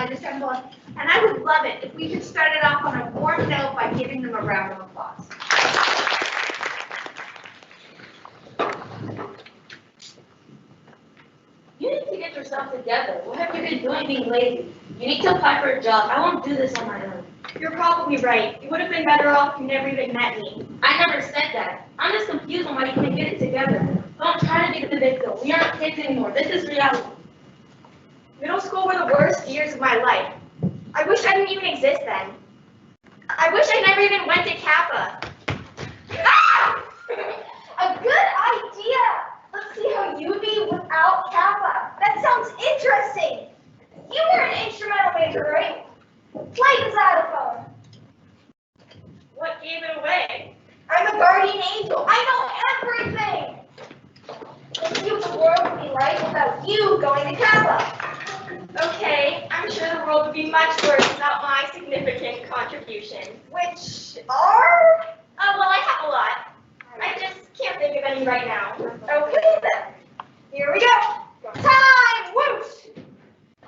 had assembled, and I would love it if we could start it off on a warm note by giving them a round of applause. You need to get yourself together. What have you been doing being lazy? You need to apply for a job. I won't do this on my own. You're probably right. You would have been better off if you never even met me. I never said that. I'm just confused on why you can't get it together. Don't try to be the big deal. We aren't kids anymore. This is reality. Middle school were the worst years of my life. I wish I didn't even exist then. I wish I never even went to Kappa. Ah! A good idea! Let's see how you'd be without Kappa. That sounds interesting. You were an instrumental major, right? Play the xylophone. What gave it away? I'm a guardian angel. I know everything. Let's see what the world would be like without you going to Kappa. Okay, I'm sure the world would be much worse without my significant contributions. Which are? Oh, well, I have a lot. I just can't think of any right now. Okay, then. Here we go. Time! Whoosh!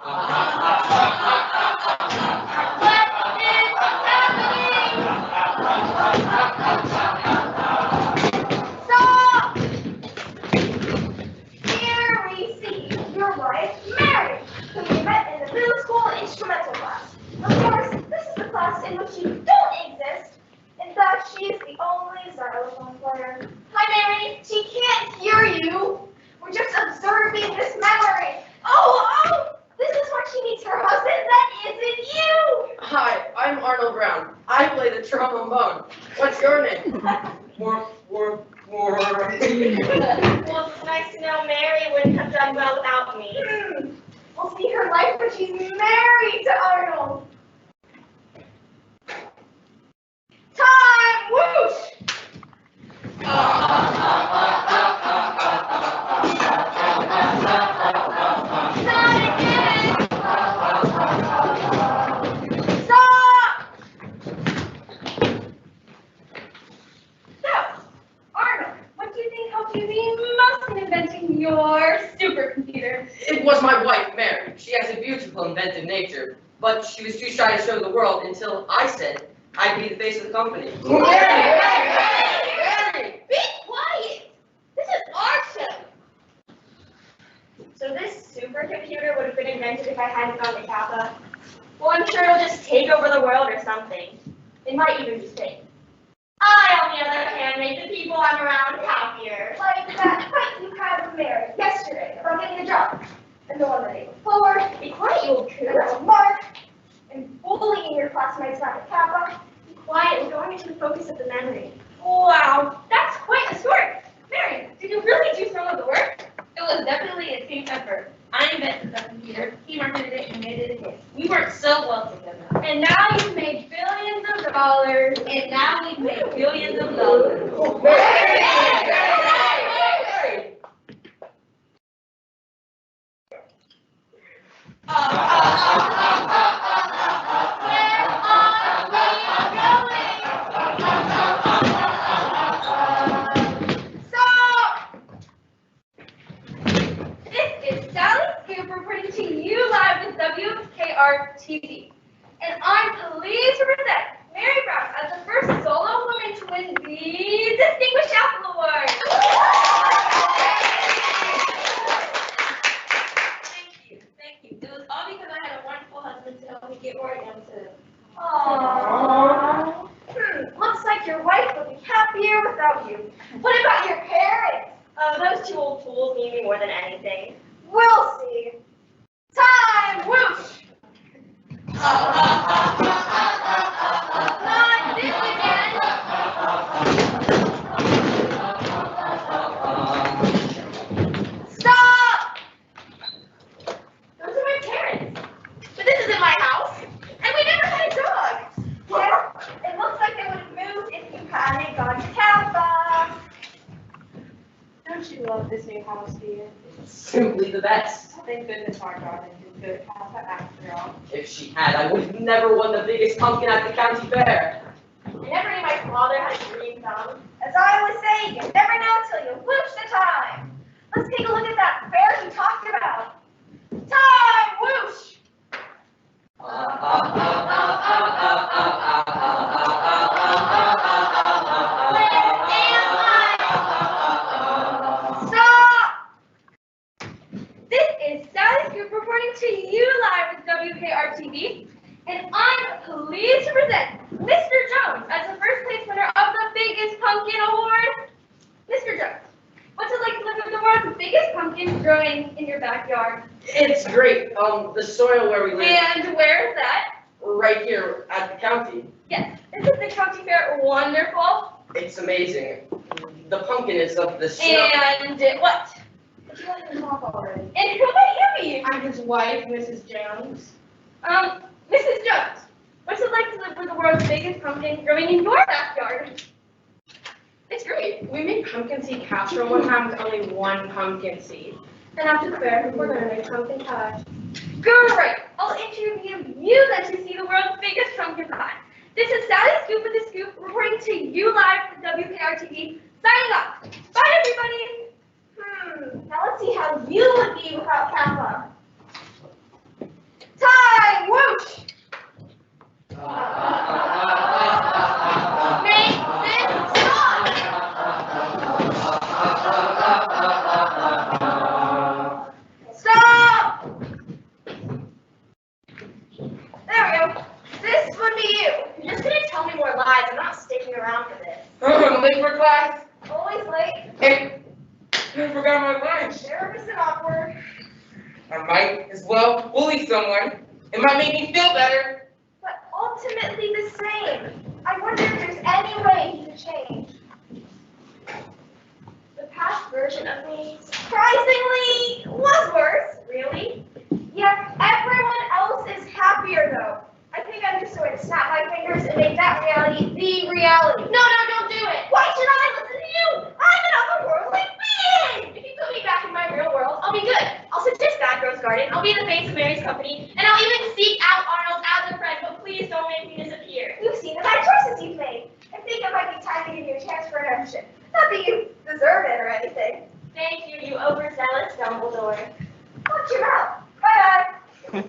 What is happening? Stop! Here we see your wife, Mary, whom you met in the middle school instrumental class. Of course, this is the class in which you don't exist. In fact, she is the only xylophone player. Hi, Mary. She can't hear you. We're just observing this memory. Oh! This is where she meets her husband. That isn't you. Hi, I'm Arnold Brown. I play the trombone. What's your name? Well, it's nice to know Mary wouldn't have done well without me. We'll see her life when she's married to Arnold. Time! Whoosh! Not again! Stop! So, Arnold, what do you think helped you the most in inventing your supercomputer? It was my wife, Mary. She has a beautiful, inventive nature, but she was too shy to show the world until I said I'd be the face of the company. Mary! Mary! Be quiet! This is our show! So this supercomputer would have been invented if I hadn't gone to Kappa. Well, I'm sure it'll just take over the world or something. It might even be safe. I, on the other hand, make the people I'm around happier. Like that fight you had with Mary yesterday about getting a job. And the one the day before. Be quiet, you old coot. About Mark. And bullying your classmates back at Kappa. Be quiet, we're going into the focus of the memory. Wow, that's quite a story. Mary, did you really do some of the work? It was definitely a team effort. I invented the computer, he marketed it, and made it a hit. We worked so well together. And now you've made billions of dollars. And now we've made billions of dollars. Mary! Mary! Stop! This is Sally Scoop reporting to you live with WKR-TV. And I'm pleased to present Mary Brown as the first solo woman to win the Distinguished Apple Award. Thank you. It was all because I had a wonderful husband to help me get where I am today. Aww. Looks like your wife will be happier without you. What about your parents? Those two old fools need me more than anything. We'll see. Time! Whoosh! Not this again! Stop! Those are my parents. But this isn't my house. And we never had a dog. Yeah, it looks like they would have moved if you hadn't gone to Kappa. Don't you love this new house, dear? Simply the best. Thank goodness our daughter did good at Kappa after all. If she had, I would have never won the biggest pumpkin at the county fair. I never knew my father had a green thumb. As I was saying, you never know till you whoosh the time. Let's take a look at that fair you talked about. Time! Whoosh! TV, and I'm pleased to present Mr. Jones as the first place winner of the Biggest Pumpkin Award. Mr. Jones, what's it like to live with the world's biggest pumpkin growing in your backyard? It's great. The soil where we live, And where is that? right here at the county, Yes, isn't the county fair wonderful? it's amazing. The pumpkin is of the snow. And what? But you let him talk already. And who might you be? I'm his wife, Mrs. Jones. Mrs. Jones, what's it like to live with the world's biggest pumpkin growing in your backyard? It's great. We made pumpkin seed casserole one time with only one pumpkin seed. And after the fair, we're gonna make pumpkin pie. Great! I'll interview you then to see the world's biggest pumpkin pie. This is Sally Scoop with the Scoop, reporting to you live from WKRTV, signing off. Bye, everybody! Now let's see how you would be without Kappa. Time! Whoosh! Make this stop! Stop! There we go. This would be you. You're just gonna tell me more lies. I'm not sticking around for this. Late for class? Always late, Hey, I forgot my lunch. nervous and awkward. I might as well bully someone. It might make me feel better. But ultimately the same. I wonder if there's any way he could change. The past version of me, surprisingly, was worse, really. Yeah, everyone else is happier though. I think I'm just going to snap my fingers and make that reality the reality. No, don't do it. Why should I listen to you? I'm an otherworldly being. If you put me back in my real world, I'll be good. I'll suggest Bad Rose Garden. I'll be the face of Mary's company, and I'll even seek out Arnold as a friend. But please don't make me disappear. You've seen the bad choices you've made. I think it might be time to give you a chance for redemption. Not that you deserve it or anything. Thank you, you overzealous Dumbledore. Watch your mouth. Bye bye.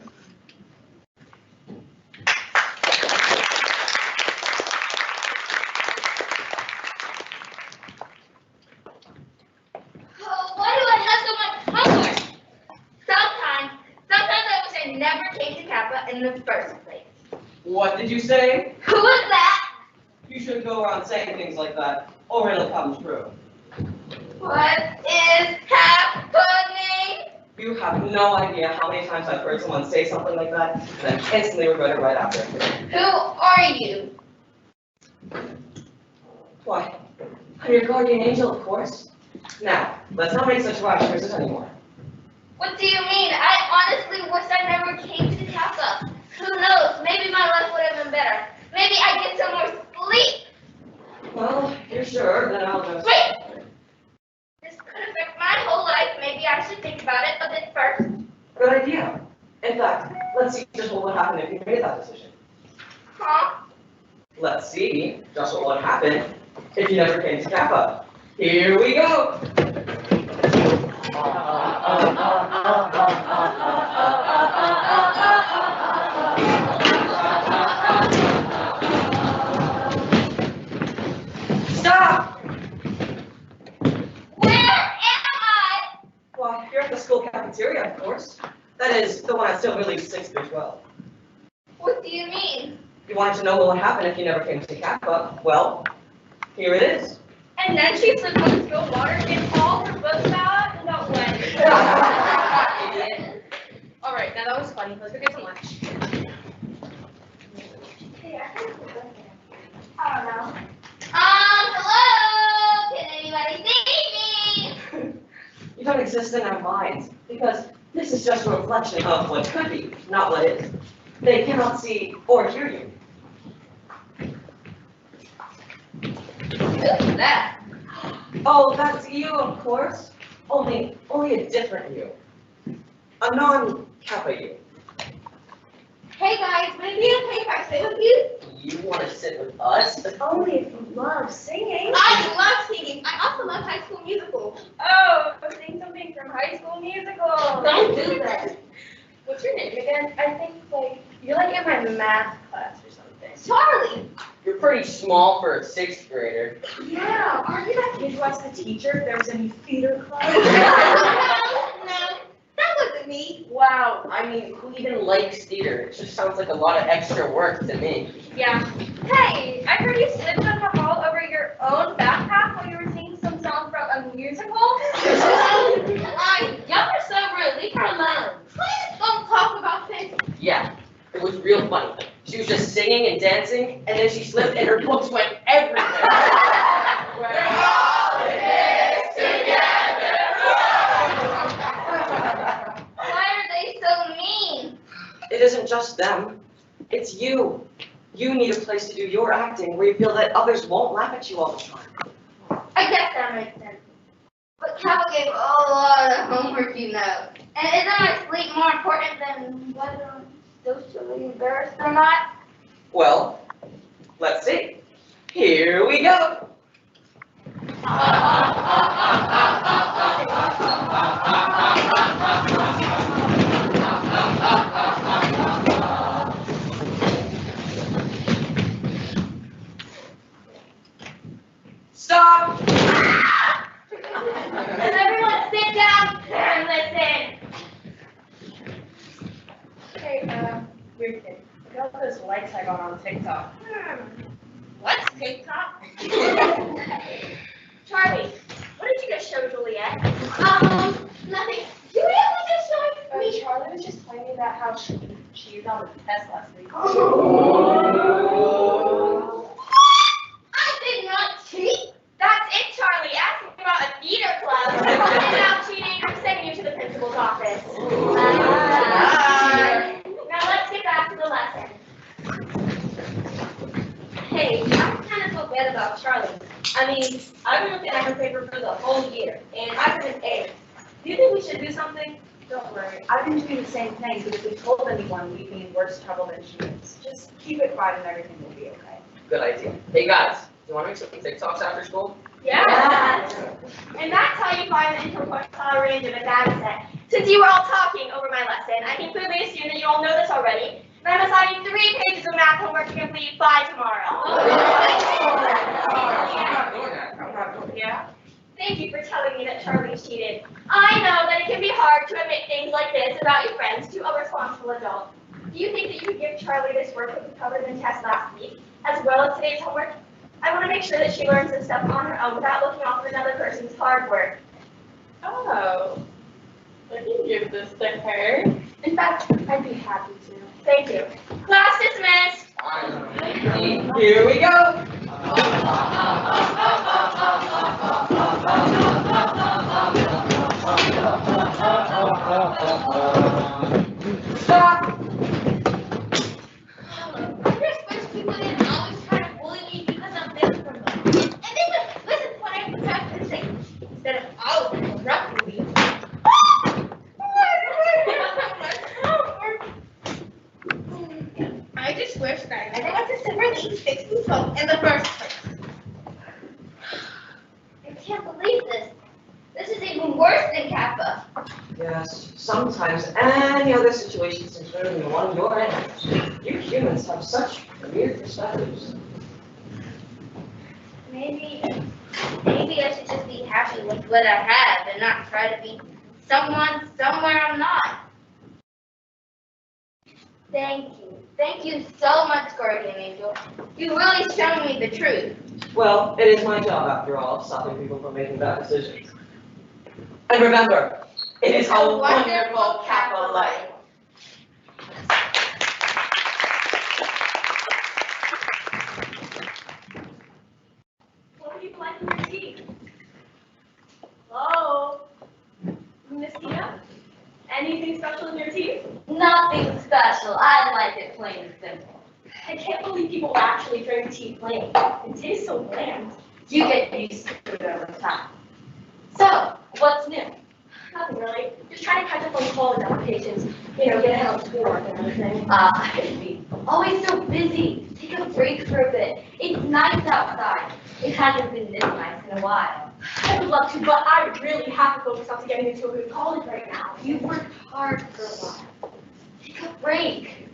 Oh, why do I have so much homework? Sometimes I wish I never came to Kappa in the first place. What did you say? Who was that? You shouldn't go around saying things like that, or it'll come true. What is happening? You have no idea how many times I've heard someone say something like that, and then instantly regret it right after. Who are you? Why? I'm your guardian angel, of course. Now, let's not make such rash choices anymore. What do you mean? I honestly wish I never came to Kappa. Who knows? Maybe my life would have been better. Maybe I'd get some more sleep. Well, if you're sure, then I'll just... Wait! This could affect my whole life. Maybe I should think about it a bit first. Good idea. In fact, let's see just what would happen if you made that decision. Huh? Let's see just what would happen if you never came to Kappa. Here we go. Stop! Where am I? Well, you're at the school cafeteria, of course. That is, the one that's still really 6 through 12. What do you mean? You wanted to know what would happen if you never came to Kappa? Well, here it is. And then she slipped on the spilled water and all her books out about when. All right, now that was funny. Let's go get some lunch. Hey, I don't know. Hello? Can anybody see me? You don't exist in our minds, because this is just a reflection of what could be, not what is. They cannot see or hear you. Who's that? Oh, that's you, of course. Only a different you. A non-Kappa you. Hey guys, would it be okay if I sit with you? You want to sit with us? Only if you love singing. I love singing. I also love High School Musical. Oh, sing something from High School Musical. Don't do that. What's your name again? I think, you're in my math class or something. Charlie. You're pretty small for a 6th grader. Yeah, are you that kid who asked the teacher if there was any theater club? No, that wasn't me? Wow, I mean, who even likes theater? It just sounds like a lot of extra work to me. Yeah. Hey, I heard you slipped on the hall over your own backpack while you were singing some song from a musical. Y'all are so rude. Leave her alone. Please don't talk about things. Yeah, it was real funny. She was just singing and dancing, and then she slipped and her books went everywhere. We're all in this together. Why are they so mean? It isn't just them, it's you. You need a place to do your acting where you feel that others won't laugh at you all the time. I guess that makes sense. But Cal gave a lot of homework, you know. And isn't my sleep more important than whether I'm socially embarrassed or not? Well, let's see. Here we go. Stop! Does everyone sit down and listen? Hey, weird thing. Look at all those likes I got on TikTok. What's TikTok? Charlie, what did you just show Juliet? Nothing. Juliet was just showing me. Charlie was just telling me about how she cheated on the test last week. I did not cheat. That's it, Charlie. Asking about a theater club. And now cheating, I'm sending you to the principal's office. Now let's get back to the lesson. Hey, I kind of feel bad about Charlie. I mean, I've been looking at her paper for the whole year, and I got an A. Do you think we should do something? Don't worry, I've been doing the same thing, but if we told anyone, we'd be in worse trouble than she is. Just keep it quiet and everything will be okay. Good idea. Hey guys, do you want to make some TikToks after school? Yeah. And that's how you find the interquartile range of a data set. Since you were all talking over my lesson, I can clearly assume that you all know this already. And I'm assigning 3 pages of math homework to complete by tomorrow. I'm not doing that. Yeah? Thank you for telling me that Charlie cheated. I know that it can be hard to admit things like this about your friends to a responsible adult. Do you think that you could give Charlie this work that we covered in test last week, as well as today's homework? I want to make sure that she learns this stuff on her own without looking off for another person's hard work. Oh, I can give this to her. In fact, I'd be happy to. Thank you. Class dismissed. Here we go. Stop. You're supposed to be women always try to bully me because I'm different from them. And they would listen to what I have to say instead of always interrupting me. I just wish that I never had to really fix this phone in the first place. I can't believe this. This is even worse than Kappa. Yes, sometimes any other situation seems better than the one you're in. You humans have such weird perspectives. Maybe I should just be happy with what I have and not try to be someone somewhere I'm not. Thank you. Thank you so much, Guardian Angel. You really shown me the truth. Well, it is my job after all, stopping people from making bad decisions. And remember, it is a wonderful Kappa life. What would you like in your tea? Hello? Miss Tia? Anything special in your tea? Nothing special. I like it plain and simple. I can't believe people actually drink tea plain. It tastes so bland. You get used to it over time. So, what's new? Nothing really. Just trying to catch up on college applications. Get ahead on schoolwork and everything. I see. Always so busy. Take a break for a bit. It's nice outside. It hasn't been this nice in a while. I would love to, but I really have to focus on getting into a good college right now. You've worked hard for a while. Take a break.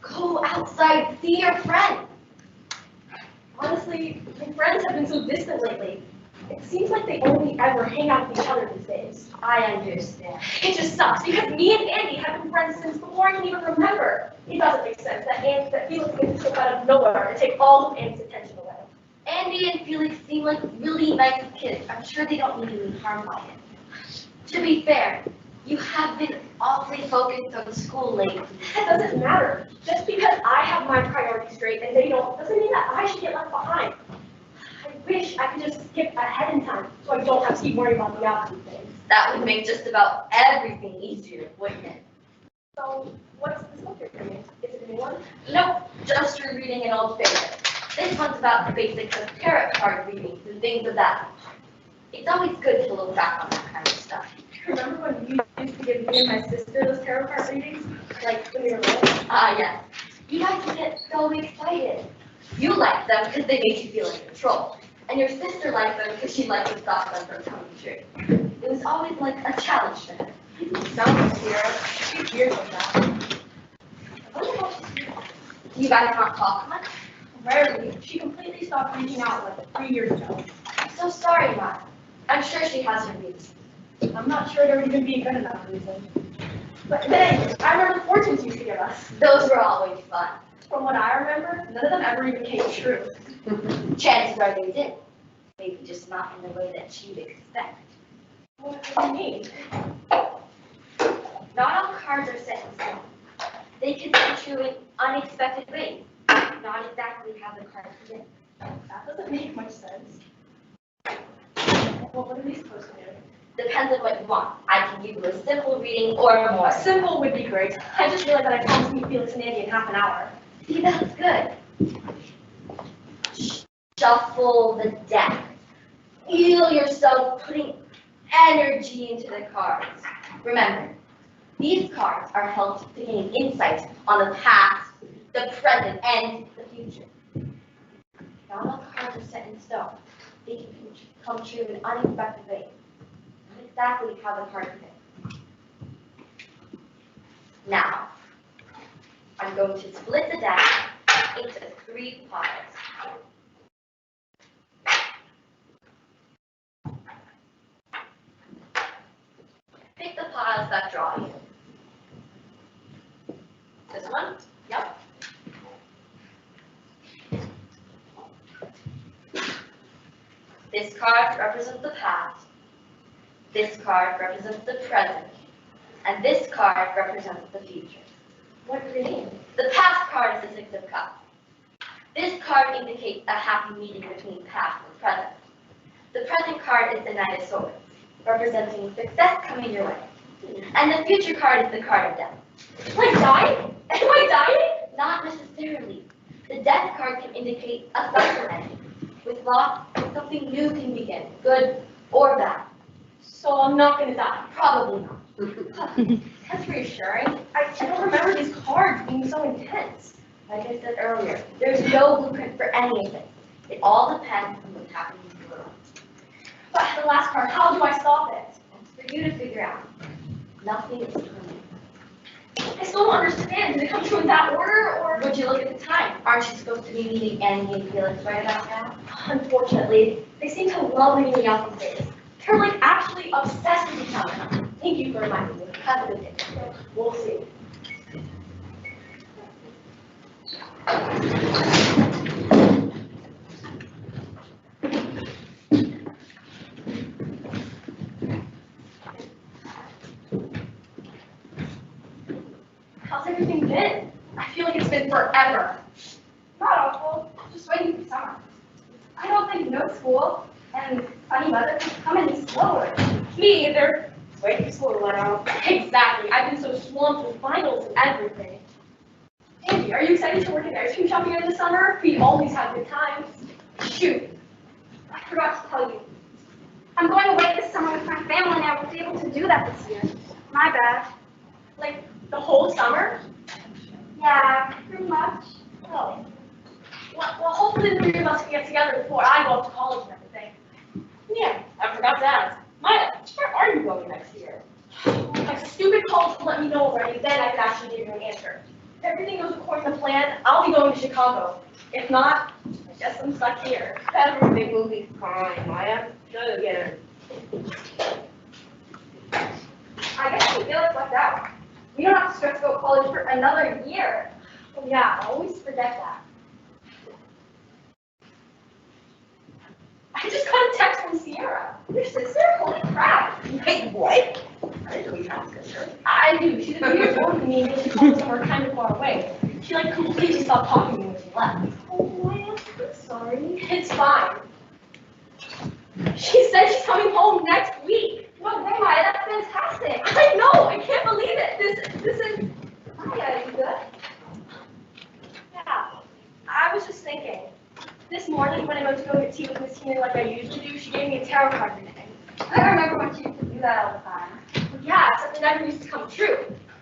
Go outside. See your friends. Honestly, my friends have been so distant lately. It seems like they only ever hang out with each other these days. I understand. It just sucks because me and Andy have been friends since before I can even remember. It doesn't make sense that Felix gets so out of nowhere to take all of Andy's attention away. Andy and Felix seem like really nice kids. I'm sure they don't mean any harm by it. To be fair, you have been awfully focused on school lately. That doesn't matter. Just because I have my priorities straight and they don't, doesn't mean that I should get left behind. I wish I could just skip ahead in time so I don't have to keep worrying about the outcome things. That would make just about everything easier, wouldn't it? So, what's this book you're reading? Is it a new one? Nope, just rereading an old favorite. This one's about the basics of tarot card readings and things of that nature. It's always good to look back on that kind of stuff. Remember when you used to give me and my sister those tarot card readings? Like when we were little? Ah, yes. You guys would get so excited. You liked them because they made you feel in control. And your sister liked them because she liked to stop them from coming true. It was always like a challenge to her. Sounds like Sierra. She's weird like that. I wonder how she's doing. Do you guys not talk much? Rarely. She completely stopped reaching out like 3 years ago. I'm so sorry, Mom. I'm sure she has her reasons. I'm not sure there would even be a good enough reason. But then, I remember the fortunes you used to give us. Those were always fun. From what I remember, none of them ever even came true. Chances are they did. Maybe just not in the way that you'd expect. What do you mean? Not all cards are set in stone. They can be true in unexpected ways. Not exactly how the cards come in. That doesn't make much sense. Well, what are we supposed to do? Depends on what you want. I can give you a simple reading or a more. A simple would be great. I just realized that I promised to meet Felix and Andy in half an hour. See, that's good. Shuffle the deck. Feel yourself putting energy into the cards. Remember, these cards are helped to gain insight on the past, the present, and the future. Not all cards are set in stone. They can come true in unexpected ways. Not exactly how the card fits. Now, I'm going to split the deck into 3 piles. Pick the piles that draw you. This one? Yep. This card represents the past. This card represents the present. And this card represents the future. What do you mean? The past card is the Six of Cups. This card indicates a happy meeting between past and present. The present card is the Knight of Swords, representing success coming your way. And the future card is the card of death. Like dying? Am I dying? Not necessarily. The death card can indicate a cycle ending. With loss, something new can begin, good or bad. So I'm not gonna die. Probably not. That's reassuring. I don't remember these cards being so intense. Like I said earlier, there's no blueprint for any of this. It all depends on what's happening in the world. But the last card, how do I stop it? It's for you to figure out. Nothing is permanent. I still don't understand. Did it come true in that order, or? Would you look at the time? Aren't you supposed to be meeting Andy and Felix right about now? Unfortunately, they seem to love leaving me out these days. They're like actually obsessed with each other. Thank you for reminding me. Have a good day. We'll see. How's everything been? I feel like it's been forever. Not awful, just waiting for summer. I don't think no school and sunny weather can come any slower. Me either. Waiting for school to let out. Exactly, I've been so swamped with finals and everything. Andy, are you excited to work at ice cream shopping in the summer? We always have good times. Shoot, I forgot to tell you. I'm going away this summer with my family and I won't be able to do that this year. My bad. Like, the whole summer? Yeah, pretty much. Oh. Well, hopefully the three of us can get together before I go off to college and everything. Yeah, I forgot to ask. Maya, where are you going next year? My stupid college will let me know already, then I can actually give you an answer. If everything goes according to plan, I'll be going to Chicago. If not, I guess I'm stuck here. Everything will be fine, Maya. Go get her. I guess I feel like left out. We don't have to stress about college for another year. Oh yeah, I always forget that. I just got a text from Sierra. Your sister? Holy crap. Wait, what? I didn't know you had a sister. I do. She's a few years older than me, and she told us we were kind of far away. She like completely stopped talking to me when she left. Oh, I'm sorry. It's fine. She said she's coming home next week. No way, Maya, that's fantastic. I know, I can't believe it. This is, Maya, you good? Yeah, I was just thinking. This morning when I went to go get tea with Miss Tina like I usually do, she gave me a tarot card reading. I remember when she used to do that all the time. Yeah, except it never used to come true.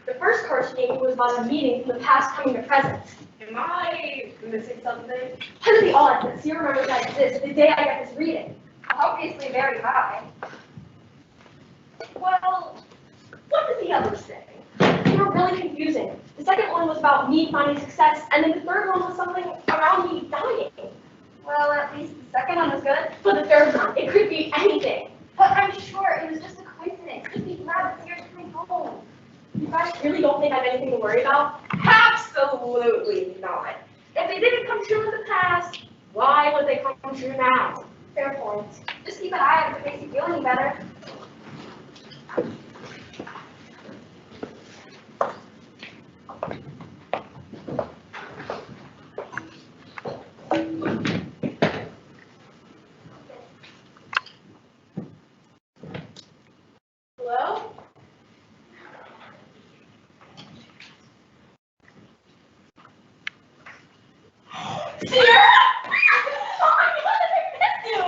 The first card she gave me was about a meeting from the past coming to present. Am I missing something? What are the odds that Sierra remembers I exist the day I get this reading? Obviously very high. Well, what did the others say? They were really confusing. The second one was about me finding success, and then the third one was something around me dying. Well, at least the second one was good. But the third one, it could be anything. But I'm sure it was just a coincidence. Could be glad that Sierra's coming home. You guys really don't think I have anything to worry about? Absolutely not. If they didn't come true in the past, why would they come true now? Fair point. Just keep an eye out if it makes you feel any better. Hello? Sierra! Oh my god, I missed you!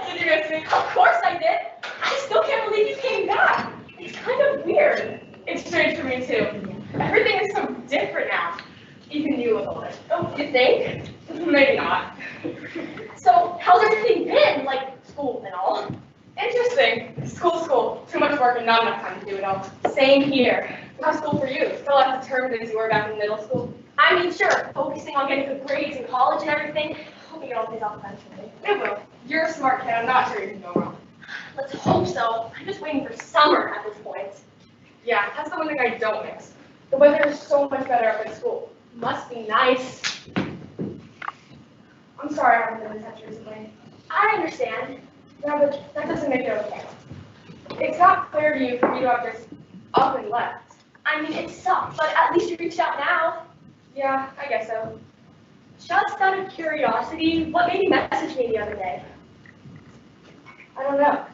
Did you miss me? Of course I did. I still can't believe you came back. It's kind of weird. It's strange for me too. Everything is so different now. Even you look older. Oh, you think? Maybe not. So, how's everything been? Like, school and all? Interesting. School. Too much work and not enough time to do it all. Same here. How's school for you? Still at the terms as you were back in middle school? I mean, sure, focusing on getting good grades in college and everything. Hoping it all pays off eventually. It will. You're a smart kid. I'm not sure you can go wrong. Let's hope so. I'm just waiting for summer at this point. Yeah, that's the one thing I don't miss. The weather is so much better up at school. Must be nice. I'm sorry I haven't been in touch recently. I understand. Yeah, but that doesn't make it okay. It's not clear to you for me to have just up and left. I mean, it sucks, but at least you reached out now. Yeah, I guess so. Just out of curiosity, what made you message me the other day? I don't know.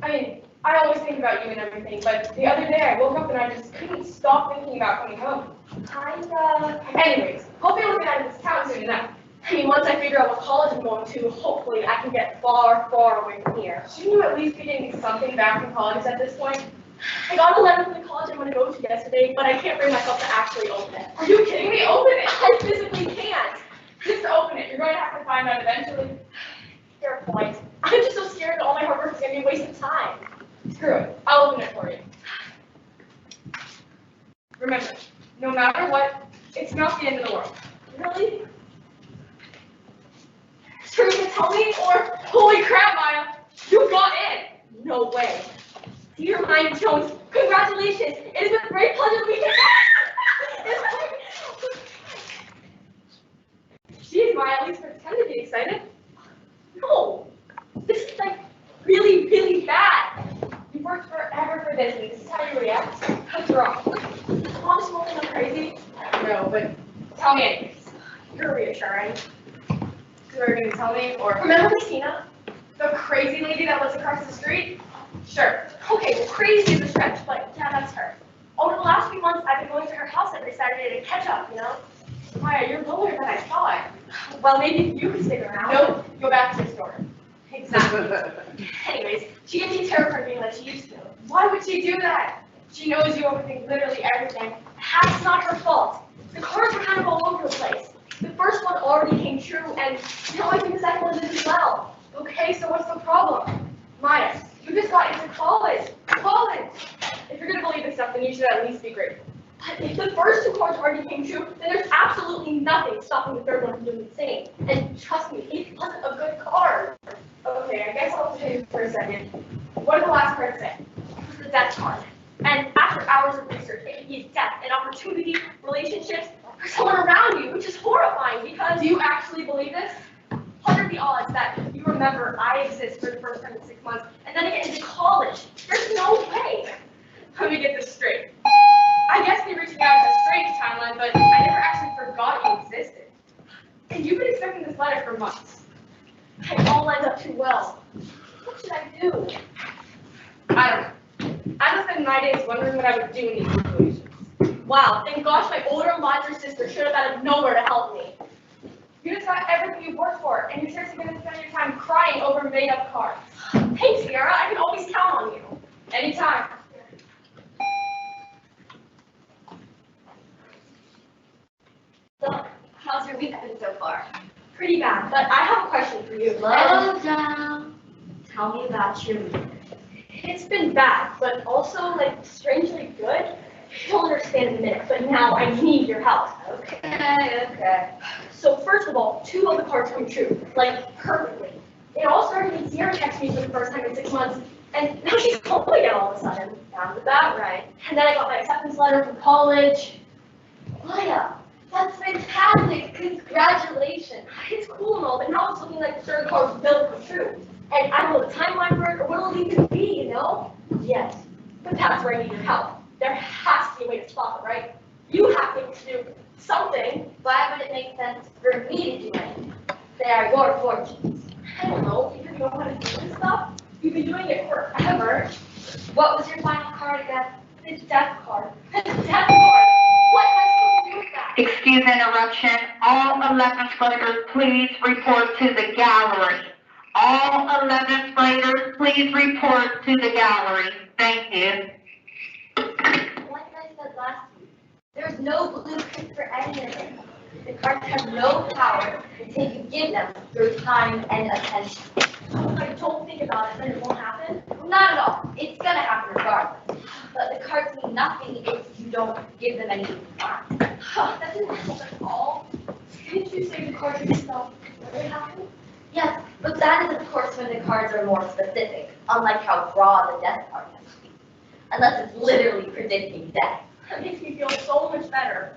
I mean, I always think about you and everything, but the other day I woke up and I just couldn't stop thinking about coming home. Kinda. Anyways, hope you're looking out of this town soon enough. I mean, once I figure out what college I'm going to, hopefully I can get far, far away from here. Shouldn't you at least be getting something back from college at this point? I got a letter from the college I'm going to go to yesterday, but I can't bring myself to actually open it. Are you kidding me? Open it! I physically can't. Just open it. You're going to have to find out eventually. Fair point. I'm just so scared that all my hard work is going to be a waste of time. Screw it. I'll open it for you. Remember, no matter what, it's not the end of the world. Really? Sure you can tell me, or holy crap, Maya, you got in. No way. Dear Maya Jones, congratulations. It has been a great pleasure to meet you. Jeez, Maya, at least pretend to be excited. No, this is like really, really bad. You worked forever for this, and this is how you react? What's wrong? Honest moment, I'm crazy. No, but tell me anyways. You're reassuring. You were going to tell me, or Remember Christina? the crazy lady that lives across the street? Sure. Okay, well, crazy is a stretch, but yeah, that's her. Over the last few months, I've been going to her house every Saturday to catch up, you know? Maya, you're lower than I thought. Well, maybe you could stick around. Nope, go back to the store. Exactly. Anyways, she gave me a tarot card reading like she used to. Why would she do that? She knows you overthink literally everything. That's not her fault. The cards were kind of all over the place. The first one already came true, and now I think the second one did as well. Okay, so what's the problem? Maya, you just got into college. College! If you're gonna believe this stuff, then you should at least be grateful. But if the first two cards already came true, then there's absolutely nothing stopping the third one from doing the same. And trust me, it wasn't a good card. okay for a second. What did the last card say? It was the death card. And after hours of research, it could be death and opportunity, relationships, or someone around you, which is horrifying because Do you actually believe this? what are the odds that you remember I exist for the first time in 6 months, and then I get into college? There's no way. Let me get this straight. I guess me reaching out is a strange timeline, but I never actually forgot you existed. And you've been expecting this letter for months. It all lines up too well. What should I do? I don't know. I just spend my days wondering what I would do in these situations. Wow, thank gosh my older and wiser sister showed up out of nowhere to help me. You just got everything you've worked for, and you're seriously going to spend your time crying over made-up cards. Thanks, Sierra. I can always count on you. Anytime. So, how's your week been so far? Pretty bad, but I have a question for you. Slow down. Tell me about your week. It's been bad, but also, like, strangely good. You'll understand in a minute, but now I need your help. Okay. So first of all, 2 of the cards come true, like, perfectly. It all started when Sierra texted me for the first time in 6 months, and now she's home again all of a sudden. Sounds about right. And then I got my acceptance letter from college. Maya, that's fantastic. Congratulations. It's cool and all, but now it's looking like the third card was built for true. And I don't know the timeline for it or what it'll even be, you know? Yes. But that's where I need your help. There has to be a way to stop it, right? You have to do something. Why would it make sense for me to do anything? They are your fortunes. I don't know, because you know how to do this stuff. You've been doing it forever. What was your final card again? The death card. The death card. What am I supposed to do with that? Excuse interruption. All 11th graders, please report to the gallery. All 11th graders, please report to the gallery. Thank you. Like I said last week, there's no blueprint for any of it. The cards have no power until you give them your time and attention. If I don't think about it, then it won't happen. Not at all. It's gonna happen regardless. But the cards mean nothing if you don't give them any time. That didn't help at all. Didn't you say the cards would stop when it happened? Yes, but that is of course when the cards are more specific, unlike how broad the death card has to be. Unless it's literally predicting death. That makes me feel so much better.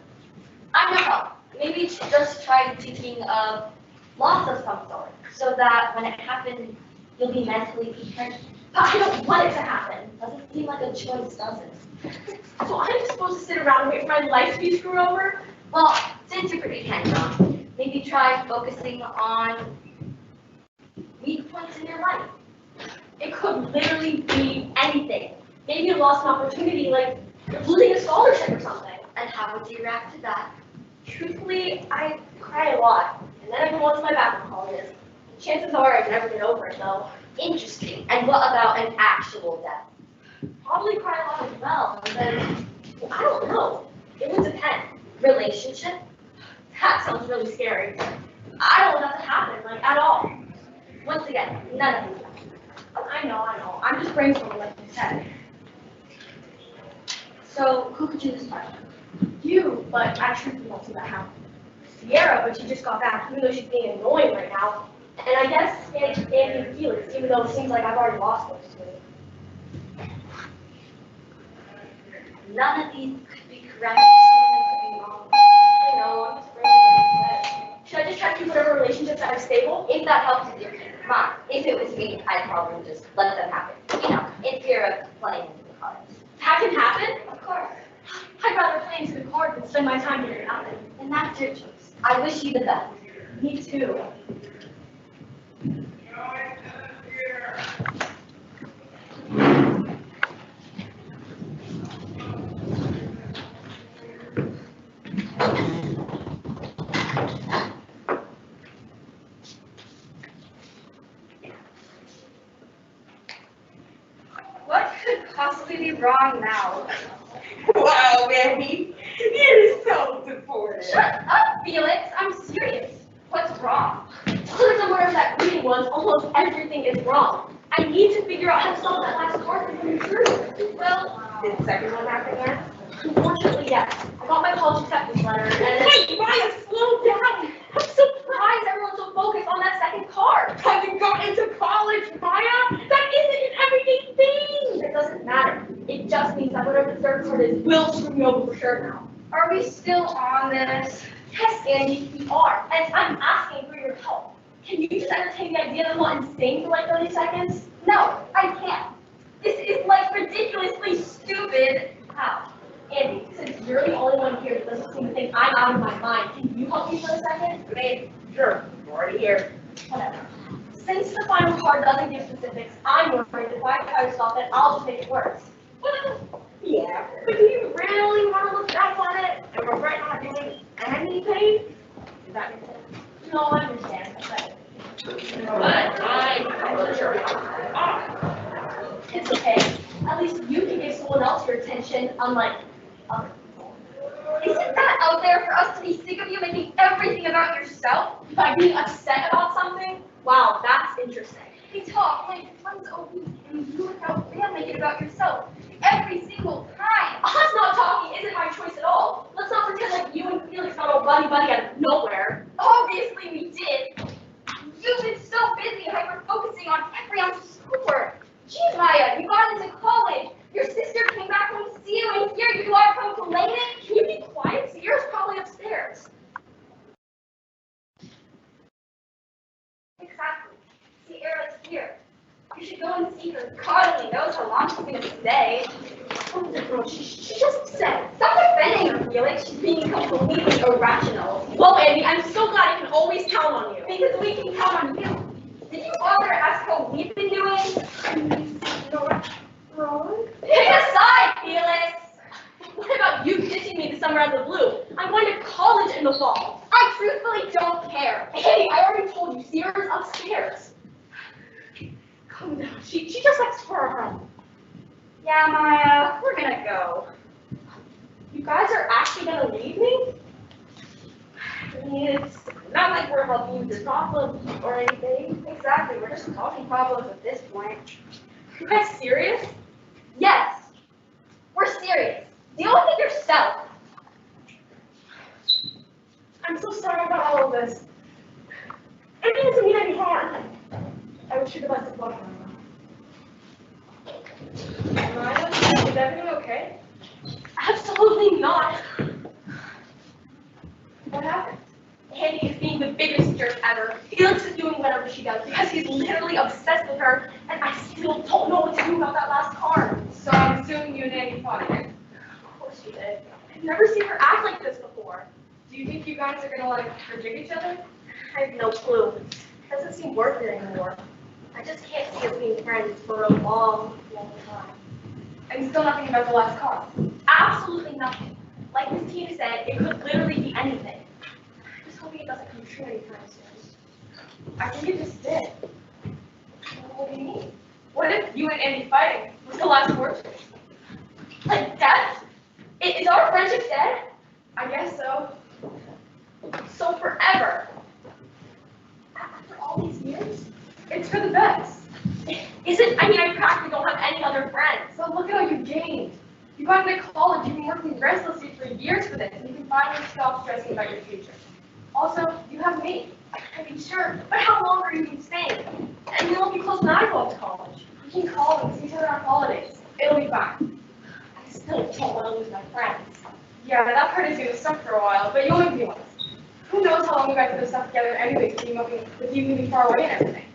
I'm no help. Maybe just try thinking of loss of some sort, so that when it happens, you'll be mentally prepared. But I don't want it to happen. Doesn't seem like a choice, does it? So I'm just supposed to sit around and wait for my life to be screwed over? Well, since you're pretty hands-on, maybe try focusing on weak points in your life. It could literally be anything. Maybe I lost an opportunity, like losing a scholarship or something. And how would you react to that? Truthfully, I cry a lot, and then I go on to my bathroom colleges. Chances are I'd never get over it, though. Interesting. And what about an actual death? Probably cry a lot as well, and then, well, I don't know. It would depend. Relationship? That sounds really scary. I don't want that to happen, like, at all. Once again, none of these. I know. I'm just brainstorming, like you said. So, who could you this part? You, but I truthfully won't see that happen. Sierra, but she just got back, even though she's being annoying right now. And I guess Andy and Felix, even though it seems like I've already lost those two. None of these could be correct. Something could be wrong. I know, I'm just brainstorming. Should I just try to keep whatever relationships that are stable? If that helps with your case, fine. If it was me, I'd probably just let them happen. You know, in fear of playing into the cards. That can happen? Of course. I'd rather play into the cards than spend my time doing nothing. And that's your choice. I wish you the best. Me too. What could possibly be wrong now? Wow, Mandy, you're so supportive. Shut up, Felix. I'm serious. What's wrong? Other than whatever that reading was, almost everything is wrong. I need to figure out how to solve that last card from coming true. Well, Did the second one happen again? unfortunately, yes. I got my college acceptance letter, and Wait, Maya, slow down. I'm surprised everyone's so focused on that second card. Having got into college, Maya, that isn't an everyday thing. It doesn't matter. It just means that whatever the third card is will screw me over for sure now. Are we still on this? Yes, Andy, we are. And I'm asking for your help. Can you just entertain the idea that I'm not insane for like 30 seconds? No, I can't. This is like ridiculously stupid. How? Andy, since you're the only one here that doesn't seem to think I'm out of my mind, can you help me for a second? Maybe. Sure. I'm already here. Whatever. Since the final card doesn't give specifics, I'm worried that if I try to stop it, I'll just make it worse. Yeah, but do you really want to look back on it and regret not doing anything? Does that make sense? No, I understand. But I'm not sure. it's okay. At least you can give someone else your attention, unlike other people. Isn't that out there for us to be sick of you making everything about yourself? By being upset about something? Wow, that's interesting. We talk like once a week, and you look how bad make it about yourself every single time. Us not talking isn't my choice at all. Let's not pretend like you and Felix got all buddy-buddy out of nowhere. Obviously we did. You've been so busy hyper-focusing on every ounce of schoolwork. Geez, Maya, you got into college. Your sister came back home to see you, and here you are complaining. Can you be quiet? Sierra's probably upstairs. Exactly. Sierra's here. You should go and see her. God only knows how long she's gonna stay. Oh, the girl, she just said. Stop defending her, Felix. She's being completely irrational. Well, Andy, I'm so glad I can always count on you. Because we can count on you. Did you bother to ask how we've been doing? Wrong? Pick a side, Felix. What about you ditching me this summer out of the blue? I'm going to college in the fall. I truthfully don't care. Andy, I already told you, Sierra's upstairs. Calm down. She just likes to her home. Yeah, Maya, we're gonna go. You guys are actually gonna leave me? I mean, it's not like we're helping you with this problem or anything. Exactly, we're just causing problems at this point. You guys serious? Yes, we're serious. Deal with it yourself. I'm so sorry about all of this. It doesn't mean any harm. I wish you the best of luck. Maya, is everything okay? Absolutely not. What happened? Andy is being the biggest jerk ever. Felix is doing whatever she does because he's literally obsessed with her, and I still don't know what to do about that last card. So I'm assuming you and Andy fought again. Of course she did. I've never seen her act like this before. Do you think you guys are gonna like forgive each other? I have no clue. It doesn't seem worth it anymore. I just can't see us being friends for a long, long time. And still nothing about the last card. Absolutely nothing. Like Miss Tina said, it could literally be anything. I'm just hoping it doesn't come true anytime soon. I think it just did. What do you mean? What if you and Andy fighting was the last word? Like death? Is our friendship dead? I guess so. So forever? After all these years? It's for the best. Is it? I mean, I practically don't have any other friends. So look at all you gained. You got into college, you've been working restlessly for years for this, and you can finally stop stressing about your future. Also, you have me. I mean, sure, but how long are you even staying? And we won't be close when I go off to college. We can call and see each other on holidays. It'll be fine. I still don't want to lose my friends. Yeah, that part is gonna suck for a while, but you'll make me once. Who knows how long we got to do stuff together anyways, with you moving far away and everything.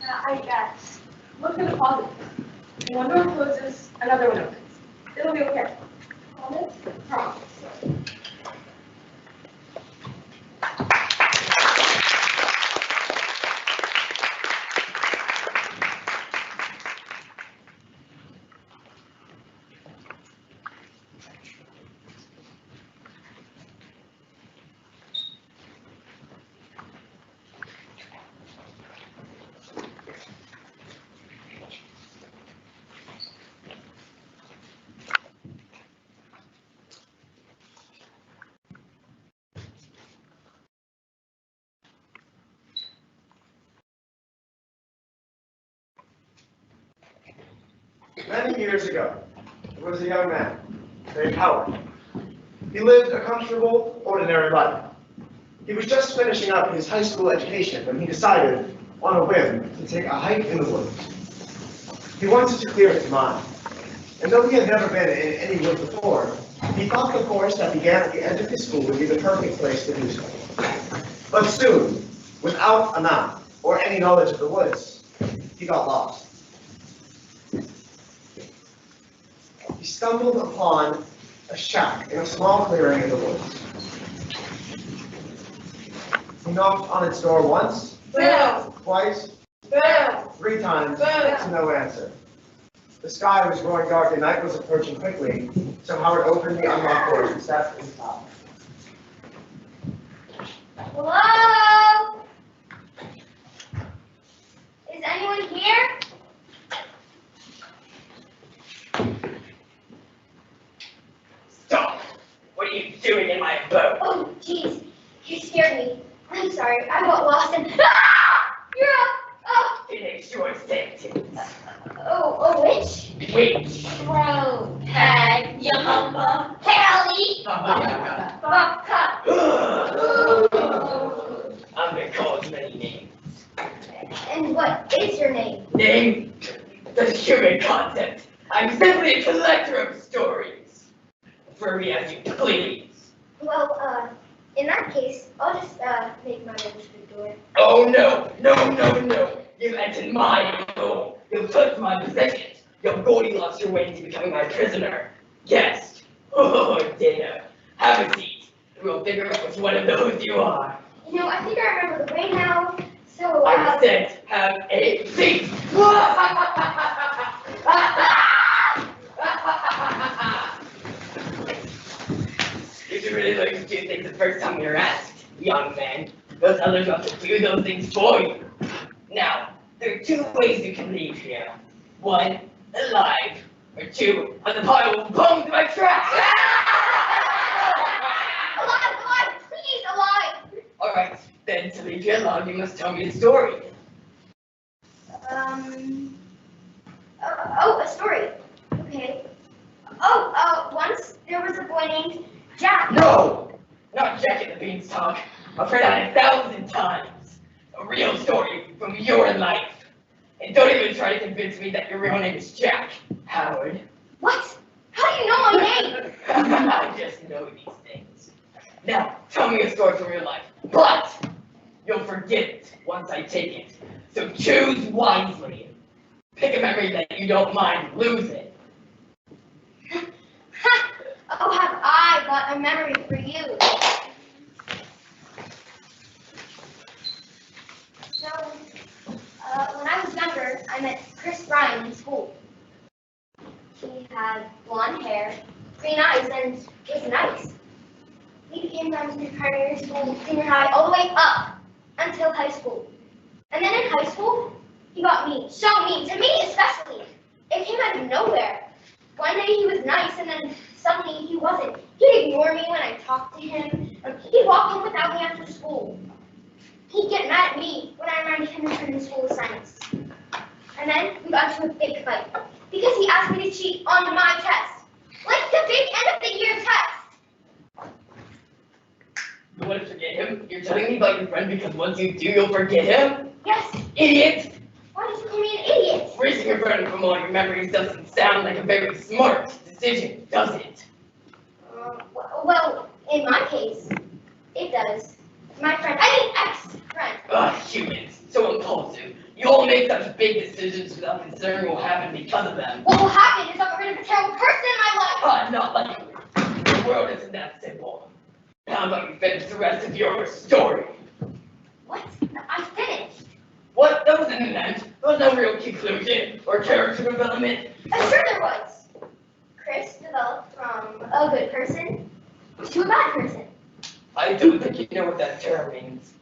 I guess. Look at the positives. One door closes, another one opens. It'll be okay. Promise? Promise. Many years ago, there was a young man named Howard. He lived a comfortable, ordinary life. He was just finishing up his high school education when he decided, on a whim, to take a hike in the woods. He wanted to clear his mind. And though he had never been in any wood before, he thought the forest that began at the edge of his school would be the perfect place to do so. But soon, without a map or any knowledge of the woods, he got lost. He stumbled upon a shack in a small clearing in the woods. He knocked on its door once, Boom. twice, Boom. 3 times, Boom. to no answer. The sky was growing dark and night was approaching quickly, so Howard opened the unlocked door and stepped inside. Hello? Is anyone here? Stop! What are you doing in my abode? Oh, jeez, you scared me. I'm sorry, I got lost and ah! You're a Finish your sentence. a witch? Witch. Bro, Peg, Yumba, Kelly, Bucka. I'm been called many names. And what is your name? Name? The human concept. I'm simply a collector of stories. For me as you please. Well, in that case, I'll just make my way to the door. Oh no, no, no, no. You entered my home. You took my possessions. You Goldilocks your way into becoming my prisoner. Yes. Oh, dinner. Have a seat. We'll figure out which one of those you are. You know, I think I remember the way now, so, I said, have a seat. You should really learn to do things the first time you're asked, young man. Those others have to do those things for you. Now, there are 2 ways you can leave here. 1, alive, or 2, on the pile of bones in my trash. alive, please, alive! Alright, then to leave you alone, you must tell me a story. A story. Okay. Once there was a boy named Jack. No! Not Jack and the Beanstalk. I've heard that 1,000 times. A real story from your life. And don't even try to convince me that your real name is Jack, Howard. What? How do you know my name? I just know these things. Now, tell me a story from your life. But you'll forget it once I take it. So choose wisely. Pick a memory that you don't mind losing. Oh, have I got a memory for you? So, when I was younger, I met Chris Bryan in school. He had blonde hair, green eyes, and was nice. We became friends through primary school, junior high, all the way up until high school. And then in high school, he got mean, so mean, to me especially. It came out of nowhere. One day he was nice, and then suddenly he wasn't. He'd ignore me when I talked to him. He'd walk home without me after school. He'd get mad at me when I reminded him to turn in school assignments. And then we got into a big fight because he asked me to cheat on my test, like the big end of the year test. You want to forget him? You're telling me about your friend because once you do, you'll forget him? Yes. Idiot! Why did you call me an idiot? Erasing your friend from all your memories doesn't sound like a very smart decision, does it? Well, in my case, it does. My friend, ex-friend. Humans, so impulsive. You all make such big decisions without considering what will happen because of them. What will happen is I'll get rid of a terrible person in my life. Not like you. The world isn't that simple. How about you finish the rest of your story? What? I finished. What? That wasn't an end. There was no real conclusion or character development. I'm sure there was. Chris developed from a good person to a bad person. I don't think you know what that term means.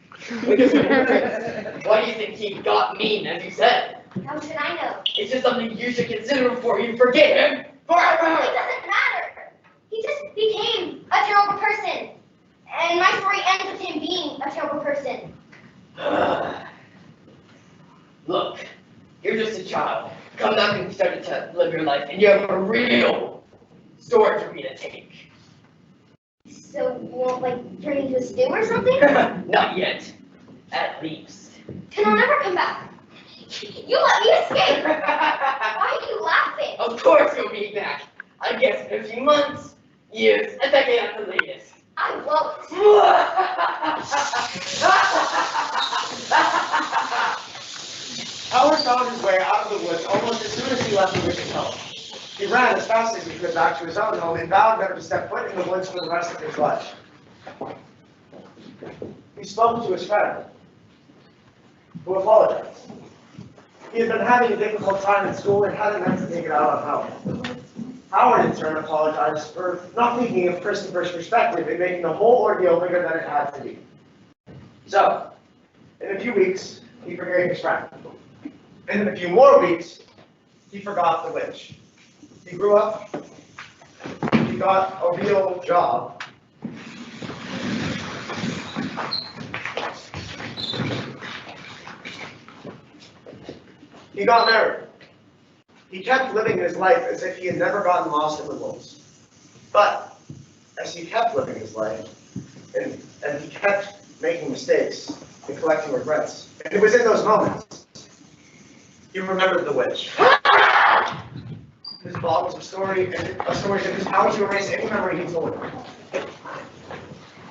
Why do you think he got mean, as you said? How should I know? It's just something you should consider before you forget him It forever. doesn't matter. He just became a terrible person. And my story ends with him being a terrible person. Look, you're just a child. Come back and start to live your life, and you have a real story for me to take. So you won't like turn into a stew or something? Not yet. At least. Then I'll never come back. You let me escape! Why are you laughing? Of course you'll be back. I guess in a few months, years, a decade at the latest. I won't. Howard found his way out of the woods almost as soon as he left the witch's home. He ran as fast as he could back to his own home and vowed never to step foot in the woods for the rest of his life. He spoke to his friend, who apologized. He had been having a difficult time in school and hadn't meant to take it out on Howard. Howard, in turn, apologized for not thinking of Christopher's perspective and making the whole ordeal bigger than it had to be. So, in a few weeks, he forgave his friend. And in a few more weeks, he forgot the witch. He grew up, he got a real job. He got married. He kept living his life as if he had never gotten lost in the woods. But as he kept living his life, and he kept making mistakes and collecting regrets, and it was in those moments he remembered the witch. His bottles of stories and his power to erase any memory he told him.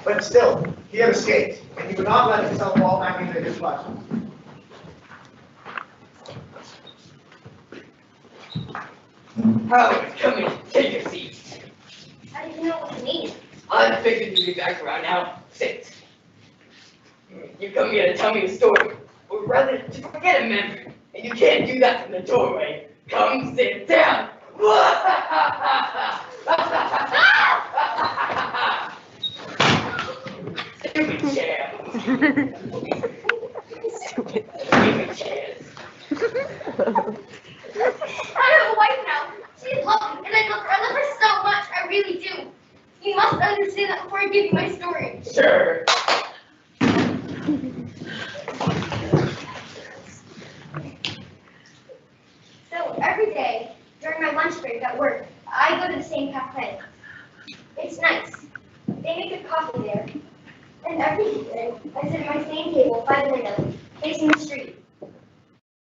But still, he had escaped, and he would not let himself fall back into his life. Howard, come in, take your seat. I didn't know what you mean. I figured you'd be back around now. Sit. You come here to tell me a story, or rather to forget a memory, and you can't do that from the doorway. Come sit down. Stupid chair. Stupid chairs. I have a wife now. She's lovely, and I love her so much. I really do. You must understand that before I give you my story. Sure. So every day during my lunch break at work, I go to the same cafe. It's nice. They make good coffee there. And every evening, I sit at my same table by the window, facing the street.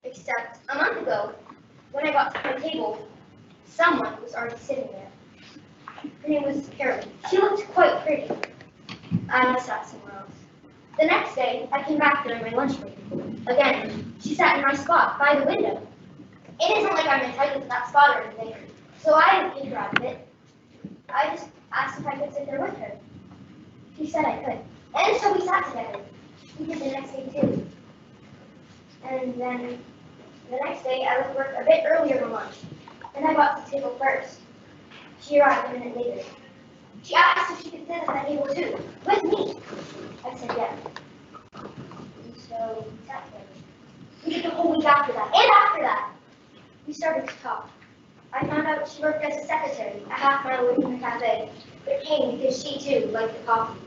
Except a month ago, when I got to my table, someone was already sitting there. Her name was Carolyn. She looked quite pretty. I must sat somewhere else. The next day, I came back during my lunch break. Again, she sat in my spot by the window. It isn't like I'm entitled to that spot or anything, so I didn't kick her out of it. I just asked if I could sit there with her. She said I could. And so we sat together. We did the next day too. And then the next day I left work a bit earlier than lunch. And I got to the table first. She arrived a minute later. She asked if she could sit at that table too, with me. I said yes. And so we sat together. We did the whole week after that, and after that. We started to talk. I found out she worked as a secretary a half mile away from the cafe, but came because she too liked the coffee.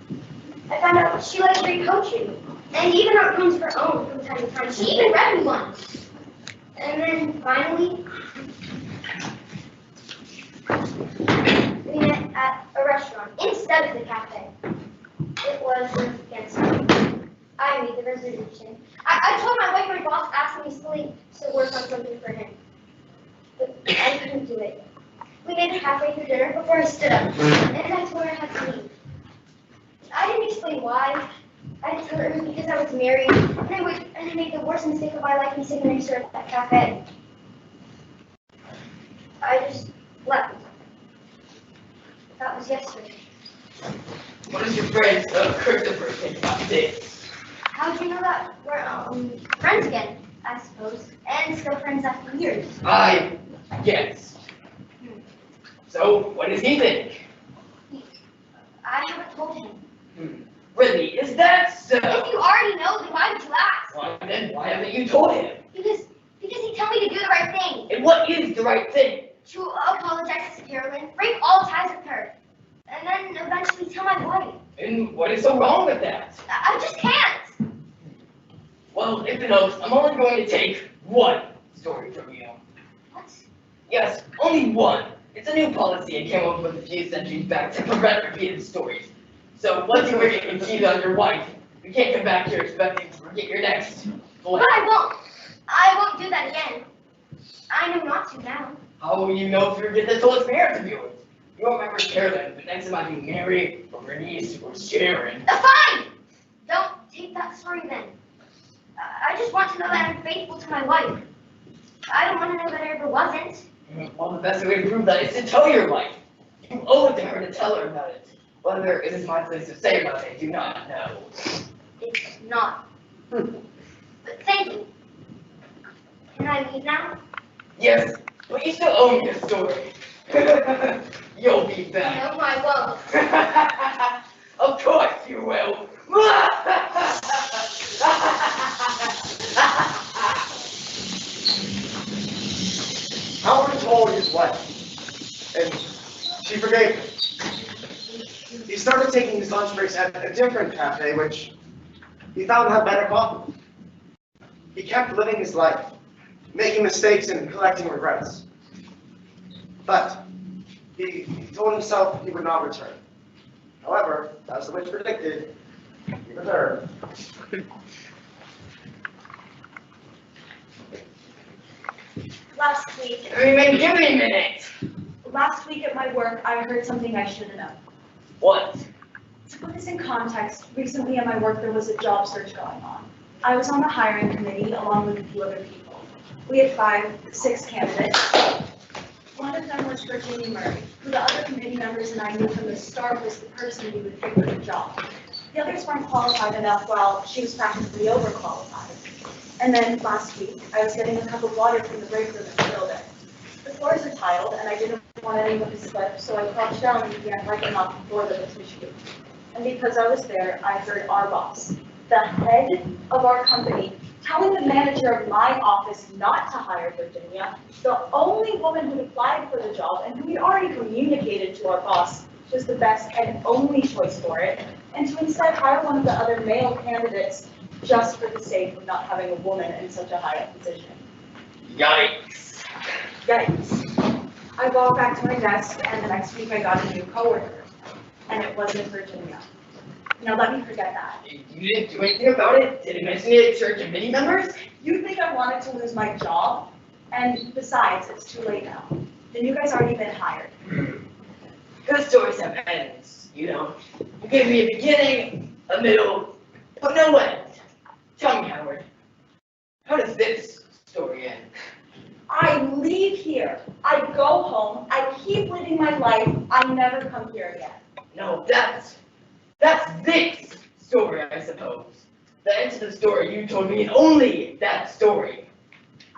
I found out she likes to read poetry, and even wrote poems of her own from time to time. She even read me one. And then finally, we met at a restaurant instead of the cafe. It was against me. I made the reservation. I told my boyfriend boss asked me to work on something for him. But I couldn't do it. We made it halfway through dinner before I stood up, and I told her I had to leave. I didn't explain why. I didn't tell her it was because I was married, and I made the worst mistake of my life in sitting next to her at that cafe. I just left. That was yesterday. What does your friend Christopher think about this? How'd you know that? We're friends again, I suppose, and still friends after years. I guess. So, what does he think? I haven't told him. Really, is that so? If you already know, then why would you ask? Well, then why haven't you told him? Because he told me to do the right thing. And what is the right thing? To apologize to Carolyn, break all ties with her, and then eventually tell my wife. And what is so wrong with that? I just can't. Well, if it helps, I'm only going to take one story from you. What? Yes, only one. It's a new policy I came up with a few centuries back to prevent repeated stories. So once you get and cheat on your wife, you can't come back here expecting to get your next But flat. I won't do that again. I know not to now. How will you know if you get this whole experience of yours? You won't remember Carolyn, but next time I do Mary or Bernice or Sharon. Fine! Don't take that story then. I just want to know that I'm faithful to my wife. I don't want to know that I ever wasn't. Well, the best way to prove that is to tell your wife. You owe it to her to tell her about it. Whether it is my place to say about it, I do not know. It's not. But thank you. Can I leave now? Yes, but you still owe me a story. You'll be back. No, I won't. Of course you will. Howard told his wife, and she forgave him. He started taking his lunch breaks at a different cafe, which he found had better coffee. He kept living his life, making mistakes and collecting regrets. But he told himself he would not return. However, as the witch predicted, he returned. Last week, Give me a minute. last week at my work, I heard something I should have known. What? To put this in context, recently at my work, there was a job search going on. I was on the hiring committee along with a few other people. We had 6 candidates. One of them was Virginia Murray, who the other committee members and I knew from the start was the person we would pick for the job. The others weren't qualified enough while she was practically overqualified. And then last week, I was getting a cup of water from the break room in the building. The floors are tiled, and I didn't want anyone to slip, so I crouched down and began wiping off the floor with a tissue. And because I was there, I heard our boss, the head of our company, telling the manager of my office not to hire Virginia, the only woman who applied for the job and who we'd already communicated to our boss was the best and only choice for it, and to instead hire one of the other male candidates just for the sake of not having a woman in such a high position. Yikes. Yikes. I walked back to my desk, and the next week I got a new coworker, and it wasn't Virginia. Now let me forget that. You didn't do anything about it? Did it mention it at church committee members? You think I wanted to lose my job? And besides, it's too late now. The new guy's already been hired. Good stories have ends, you know. You gave me a beginning, a middle, but no end. Tell me, Howard, how does this story end? I leave here. I go home. I keep living my life. I never come here again. No, that's this story, I suppose. The end to the story you told me, and only that story.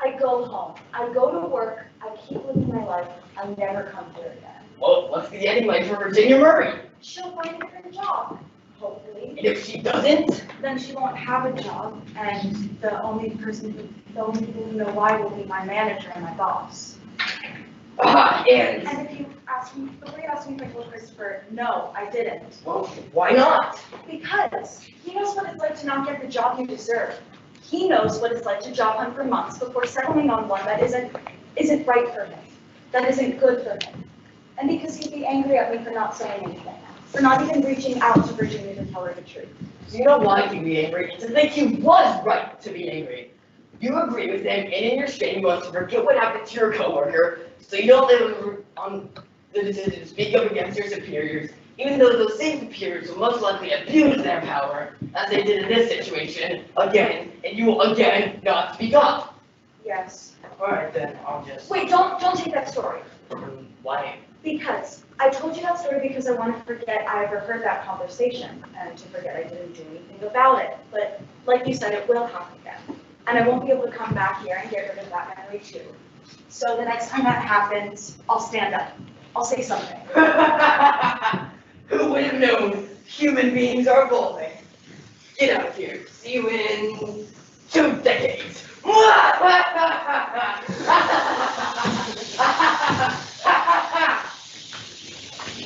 I go home. I go to work. I keep living my life. I never come here again. Well, what's the ending like for Virginia Murray? She'll find a different job, hopefully. And if she doesn't? Then she won't have a job, and the only people who know why will be my manager and my boss. And, And if you ask me, before you ask me if I told Christopher, no, I didn't. well, why not? Because he knows what it's like to not get the job you deserve. He knows what it's like to job hunt for months before settling on one that isn't right for him, that isn't good for him. And because he'd be angry at me for not saying anything, for not even reaching out to Virginia to tell her the truth. So you know why he'd be angry? And to think he was right to be angry. You agree with him, and in your shame you want to forget what happened to your coworker, so you don't live on the decision to speak up against your superiors, even though those same superiors will most likely abuse their power, as they did in this situation, again, and you will again not speak up. Yes. Alright then, I'll just... Wait, don't take that story. Why? Because I told you that story because I want to forget I ever heard that conversation, and to forget I didn't do anything about it. But like you said, it will happen again. And I won't be able to come back here and get rid of that memory too. So the next time that happens, I'll stand up. I'll say something. Who would have known human beings are evolving? Get out of here. See you in 2 decades.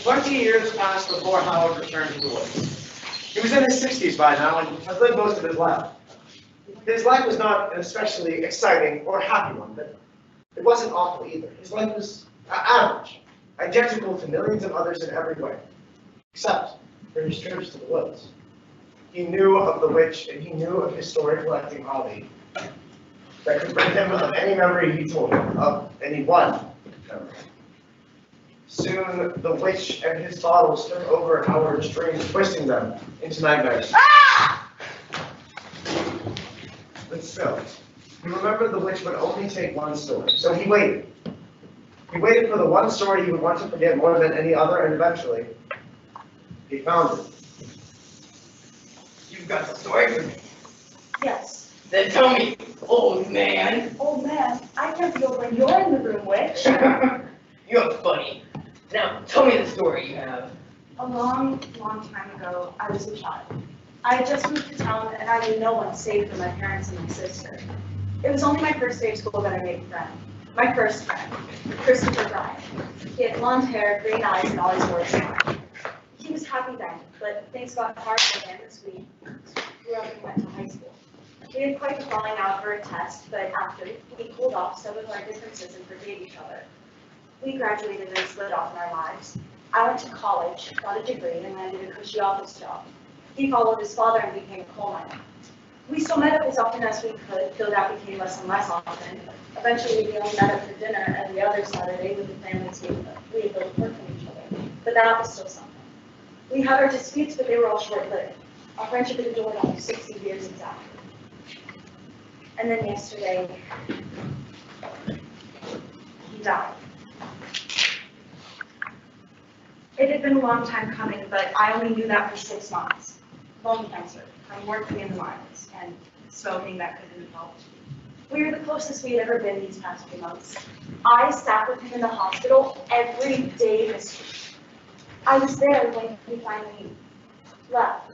20 years passed before Howard returned to the woods. He was in his 60s by now and had lived most of his life. His life was not an especially exciting or happy one, but it wasn't awful either. His life was average, identical to millions of others in every way. Except for his trips to the woods. He knew of the witch, and he knew of his story collecting hobby that could bring him of any memory he told him, of any one memory. Soon, the witch and his bottles took over Howard's dreams, twisting them into nightmares. But still, he remembered the witch would only take one story, so he waited. He waited for the one story he would want to forget more than any other, and eventually, he found it. You've got the story for me. Yes. Then tell me, old man. Old man, I can't be over when you're in the room, witch. You're funny. Now, tell me the story you have. A long, long time ago, I was a child. I had just moved to town and I knew no one save for my parents and my sister. It was only my first day of school that I made a friend. My first friend, Christopher Bryan. He had blonde hair, green eyes, and always wore a smile. He was happy then, but things got hard for him as we grew up and went to high school. We had quite a falling out for a test, but after we cooled off some of our differences and forgave each other. We graduated and split off in our lives. I went to college, got a degree, and landed a cushy office job. He followed his father and became a coal miner. We still met up as often as we could, though that became less and less often. Eventually, we only met up for dinner every other Saturday with the family table. We had built work from each other, but that was still something. We had our disputes, but they were all short-lived. Our friendship endured almost 60 years exactly. And then yesterday, he died. It had been a long time coming, but I only knew that for 6 months. Lung cancer, from working in the mines, and smoking that couldn't help. We were the closest we had ever been these past few months. I sat with him in the hospital every day this week. I was there when he finally left.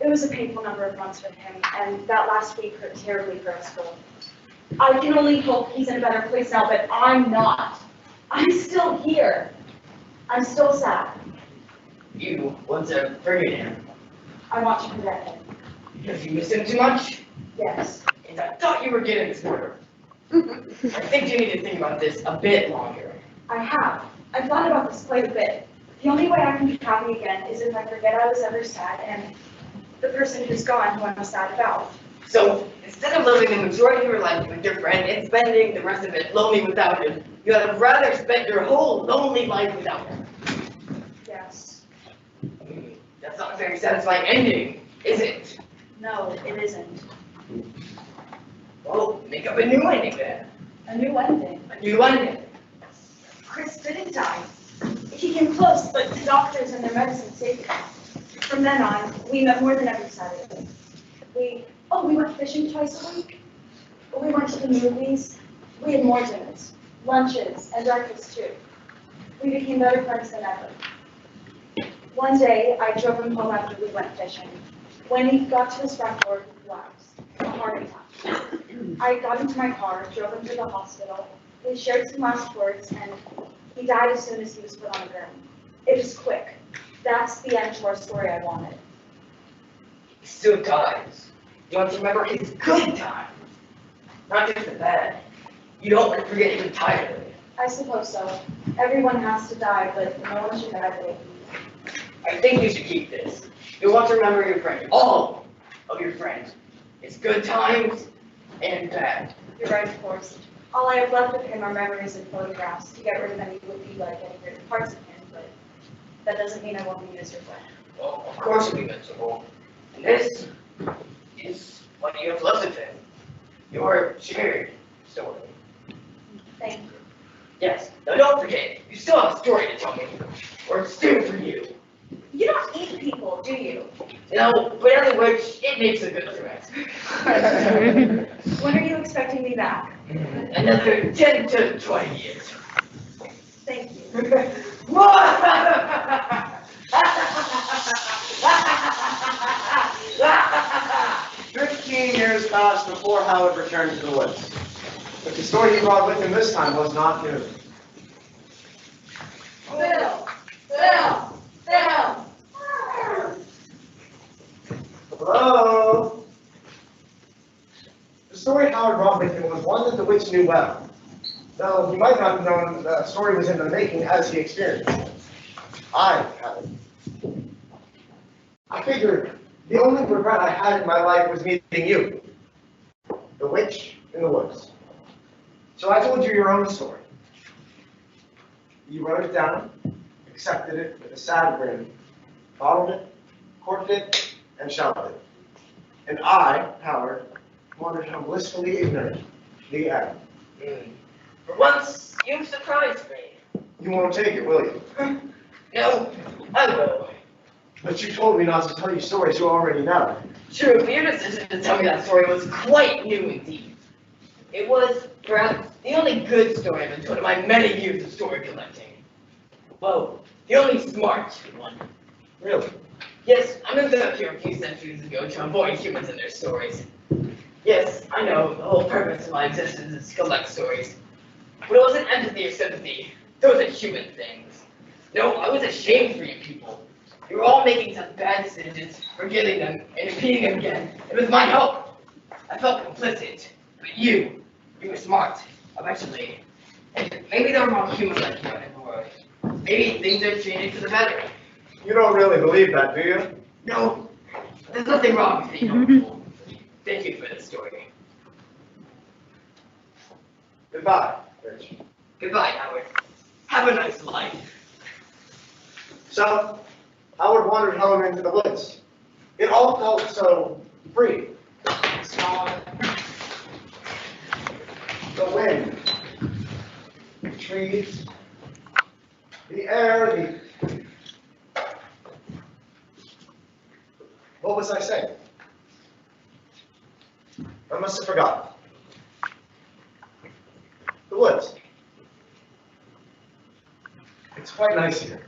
It was a painful number of months for him, and that last week hurt terribly for us both. I can only hope he's in a better place now, but I'm not. I'm still here. I'm still sad. You want to forget him I want to forget him. because you miss him too much, Yes. and I thought you were getting smarter. I think you need to think about this a bit longer. I have. I've thought about this quite a bit. The only way I can be happy again is if I forget I was ever sad and the person who's gone who I'm sad about. So instead of living the majority of your life with your friend and spending the rest of it lonely without him, you would rather spend your whole lonely life without him. Yes. That's not a very satisfying ending, is it? No, it isn't. Well, make up a new ending then. A new ending. A new ending. Chris didn't die. He came close, but the doctors and their medicine saved him. From then on, we met more than every Saturday. We went fishing twice a week. We went to the movies. We had more dinners, lunches, and breakfast too. We became better friends than ever. One day, I drove him home after we went fishing. When he got to his front door, he collapsed, a heart attack. I got into my car, drove him to the hospital. We shared some last words, and he died as soon as he was put on the gurney. It was quick. That's the end to our story I wanted. Still times. You want to remember his good time, not just the bad. You don't want to forget it entirely. I suppose so. Everyone has to die, but no one should die late. I think you should keep this. You want to remember your friend, all of your friends. It's good times and bad. You're right, of course. All I have left of him are memories and photographs. To get rid of any would be like getting rid of parts of him, but that doesn't mean I won't be miserable. Well, of course you'll be miserable. And this is what you have left of him. Your shared story. Thank you. Yes. Now don't forget, you still have a story to tell me. Or it's due for you. You don't eat people, do you? No, but in which it makes a good friend. When are you expecting me back? Another 10 to 20 years. Thank you. 15 years passed before Howard returned to the woods. But the story he brought with him this time was not new. Phil! Phil! Phil! Hello? The story Howard brought with him was one that the witch knew well, though he might not have known the story was in the making as he experienced it. I had it. I figured the only regret I had in my life was meeting you, the witch in the woods. So I told you your own story. You wrote it down, accepted it with a sad grin, bottled it, corked it, and shelved it. And I, Howard, wondered how blissfully ignorant the end. For once, you've surprised me. You won't take it, will you? No, I will. But you told me not to tell you stories you already know. True, but your decision to tell me that story was quite new indeed. It was, perhaps, the only good story I've been told in my many years of story collecting. Well, the only smart one. Really? Yes, I moved up here a few centuries ago to avoid humans and their stories. Yes, I know, the whole purpose of my existence is to collect stories. But it wasn't empathy or sympathy. Those are human things. No, I was ashamed for you people. You were all making such bad decisions, forgetting them, and repeating them again. It was my help. I felt complicit. But you were smart, eventually. And maybe there are more humans like you in the world. Maybe things are changing for the better. You don't really believe that, do you? No, there's nothing wrong with being hopeful. Thank you for the story. Goodbye, Rich. Goodbye, Howard. Have a nice life. So, Howard wandered home into the woods. It all felt so free. The wind, the trees, the air, What was I saying? I must have forgotten. The woods. It's quite nice here.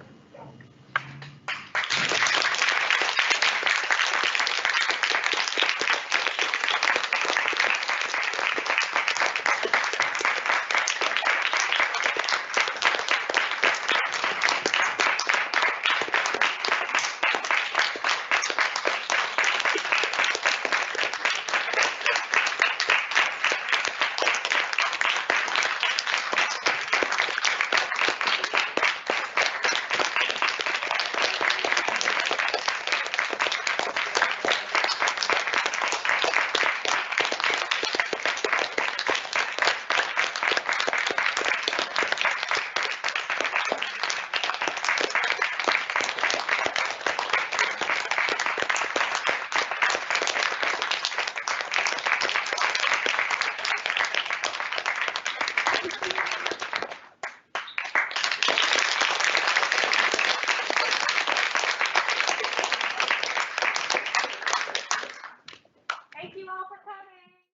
Thank you all for coming.